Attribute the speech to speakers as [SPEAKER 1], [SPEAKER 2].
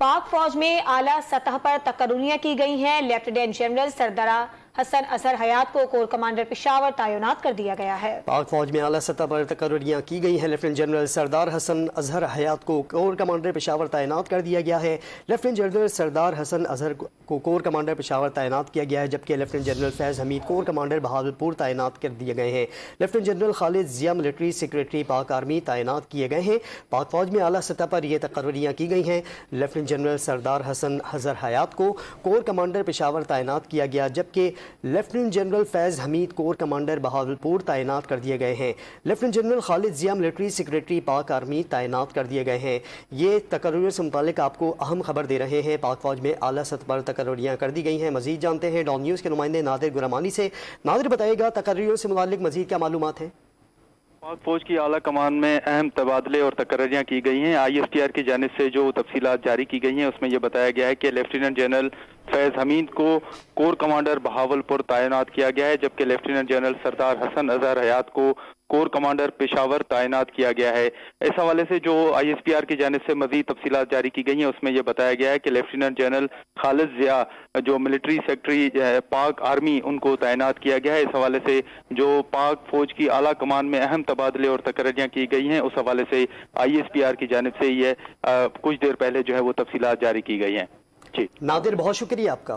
[SPEAKER 1] पाक फौज में आला सतह पर तकर्रुरियां की गई हैं। लेफ्टिनेंट जनरल सरदार हसन अजहर हयात को कोर कमांडर पेशावर तैनात कर दिया गया है।
[SPEAKER 2] पाक फौज में आला सतह पर तकर्रुरियां की गई हैं। लेफ्टिनेंट जनरल सरदार हसन अजहर हयात को कोर कमांडर पेशावर तैनात कर दिया गया है। लेफ्टिनेंट जनरल सरदार हसन अजहर को कोर कमांडर पेशावर तैनात किया गया है, जबकि लेफ्टिनेंट जनरल फैज़ हमीद कोर कमांडर बहावलपुर तैनात कर दिए गए हैं। लेफ्टिनेंट जनरल खालिद जिया मिलिट्री सेक्रेटरी पाक आर्मी तैनात किए गए हैं। पाक फौज में आला सतह पर ये तकर्रुरियां की गई हैं। लेफ्टिनेंट जनरल सरदार हसन अजहर हयात को कोर कमांडर पेशावर तैनात किया गया, जबकि लेफ्टिनेंट जनरल फैज़ हमीद कोर कमांडर बहावलपुर तैनात कर दिए गए हैं। लेफ्टिनेंट जनरल खालिद जिया मिलिट्री सेक्रेटरी पाक आर्मी तैनात कर दिए गए हैं। ये तकर्रुरियों से मुतालिक आपको अहम खबर दे रहे हैं। पाक फौज में आला सतह पर तकर्रुरियां कर दी गई हैं। मजीद जानते हैं डॉन न्यूज़ के नुमाइंदे नादिर गुरमानी से। नादिर, बताइएगा तकर्रुरियों से मुतालिक मजीद क्या मालूमात है?
[SPEAKER 3] पाक फौज की आला कमान में अहम तबादले और तकर्रियां की गई हैं। ISTR की जानिब से जो तफसीलात जारी की गई हैं उसमें यह बताया गया है कि लेफ्टिनेंट जनरल फैज़ हमीद को कोर कमांडर बहावलपुर तैनात किया गया है, जबकि लेफ्टिनेंट जनरल सरदार हसन अजहर हयात को कोर कमांडर पेशावर तैनात किया गया है। इस हवाले से जो ISPR की जानिब से मजीद तफसीलात जारी की गई हैं उसमें यह बताया गया है कि लेफ्टिनेंट जनरल खालिद जिया जो मिलिट्री सेक्रेटरी पाक आर्मी उनको तैनात किया गया है। इस हवाले से जो पाक फौज की आला कमान में अहम तबादले और तकर्रियां की गई हैं उस हवाले से ISPR की जानिब से यह कुछ देर पहले जो है वो तफसीलात जारी की गई हैं। जी
[SPEAKER 2] नादिर, बहुत शुक्रिया आपका।